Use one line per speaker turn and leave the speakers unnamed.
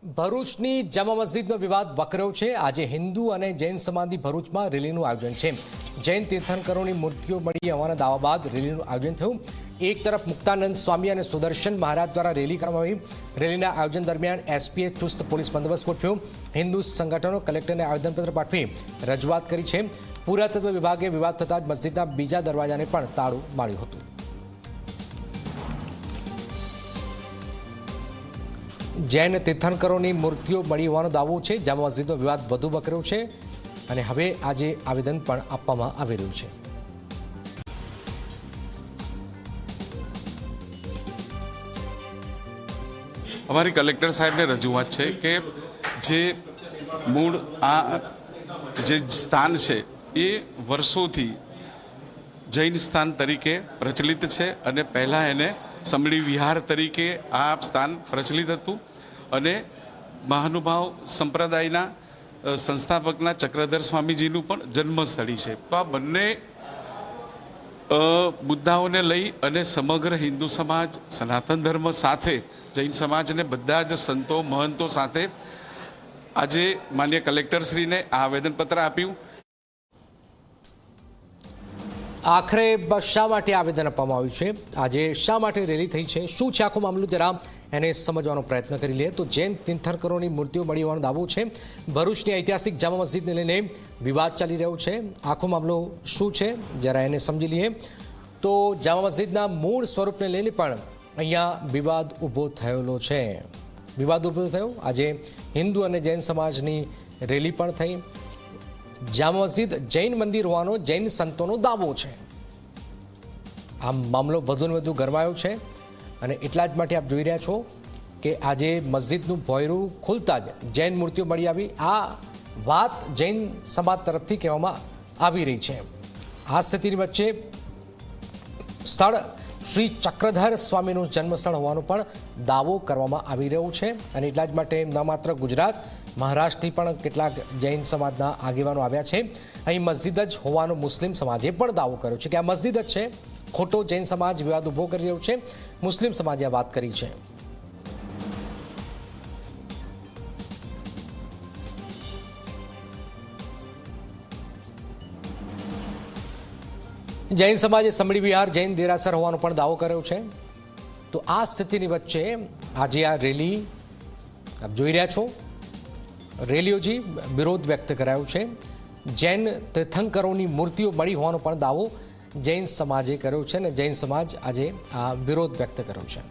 ભરૂચની જામા મસ્જિદનો વિવાદ વકર્યો છે। આજે હિન્દુ અને જૈન સમાજની ભરૂચમાં રેલીનું આયોજન છે। જૈન તીર્થંકરોની મૂર્તિઓ મળી હોવાના દાવા બાદ રેલીનું આયોજન થયું। એક તરફ મુક્તાનંદ સ્વામી અને સુદર્શન મહારાજ દ્વારા રેલી કરવામાં આવી। રેલીના આયોજન દરમિયાન એસપીએ ચુસ્ત પોલીસ બંદોબસ્ત ગોઠવ્યો। હિન્દુ સંગઠનો કલેક્ટરને આવેદનપત્ર પાઠવી રજૂઆત કરી છે। પુરાતત્વ વિભાગે વિવાદ થતાં જ મસ્જિદના બીજા દરવાજાને પણ તાળું માર્યું હતું। જૈન તીર્થંકરોની મૂર્તિઓ મળી હોવાનો દાવો છે। જામા મસ્જિદનો વિવાદ વધુ વકર્યો છે અને હવે આજે આવેદન પણ આપવામાં આવી રહ્યું છે।
અમારી કલેક્ટર સાહેબને રજૂઆત છે કે જે મૂળ આ જે સ્થાન છે એ વર્ષોથી જૈન સ્થાન તરીકે પ્રચલિત છે અને પહેલાં એને સમડી વિહાર તરીકે આ સ્થાન પ્રચલિત હતું અને મહાનુભાવ સંપ્રદાયના સંસ્થાપકના ચક્રધર સ્વામીજીનું પણ જન્મસ્થળી છે। તો આ બંને મુદ્દાઓને લઈ અને સમગ્ર હિન્દુ સમાજ સનાતન ધર્મ સાથે જૈન સમાજને બધા જ સંતો મહંતો સાથે આજે માન્ય કલેક્ટરશ્રીને આ આવેદનપત્ર આપ્યું।
આખરે શા માટે આવેદન આપવામાં આવ્યું છે, આજે શા માટે રેલી થઈ છે, શું છે આખો મામલો, જરા એને સમજવાનો પ્રયત્ન કરી લઈએ। તો જૈન તીર્થંકરોની મૂર્તિઓ મળી હોવાનો દાવો છે। ભરૂચની ઐતિહાસિક જામા મસ્જિદને લઈને વિવાદ ચાલી રહ્યો છે। આખો મામલો શું છે જરા એને સમજી લઈએ। તો જામા મસ્જિદના મૂળ સ્વરૂપને લઈને પણ અહીંયા વિવાદ ઊભો થયેલો છે। વિવાદ ઊભો થયો, આજે હિન્દુ અને જૈન સમાજની રેલી પણ થઈ। જામા મસ્જિદ જૈન મંદિર હોવાનો જૈન સંતોનો દાવો છે। આ મામલો વધુ ને વધુ ગરમાયો છે અને એટલા જ માટે આપ જોઈ રહ્યા છો કે આજે મસ્જિદનું ભોંયરું ખુલતા જ જૈન મૂર્તિઓ મળી આવી। આ વાત જૈન સમાજ તરફથી કહેવામાં આવી રહી છે। આ સ્થિતિની વચ્ચે સ્થળ શ્રી ચક્રધર સ્વામીનું જન્મસ્થળ હોવાનો પણ દાવો કરવામાં આવી રહ્યો છે અને એટલા જ માટે ન માત્ર ગુજરાત, મહારાષ્ટ્રથી પણ કેટલાક જૈન સમાજના આગેવાનો આવ્યા છે। અહીં મસ્જિદ જ હોવાનો મુસ્લિમ સમાજે પણ દાવો કર્યો છે કે આ મસ્જિદ જ છે। ખોટો જૈન સમાજ વિવાદ ઊભો કરી રહ્યો છે, મુસ્લિમ સમાજે આ વાત કરી છે। જૈન સમાજે સમડી વિહાર જૈન દેરાસર હોવાનો પણ દાવો કર્યો છે। તો આ સ્થિતિની વચ્ચે આજે આ રેલી આપ જોઈ રહ્યા છો, રેલીઓજી વિરોધ વ્યક્ત કરાયો છે। જૈન તીર્થંકરોની મૂર્તિઓ મળી હોવાનો પણ દાવો જૈન સમાજે કર્યો છે અને જૈન સમાજ આજે આ વિરોધ વ્યક્ત કર્યો છે।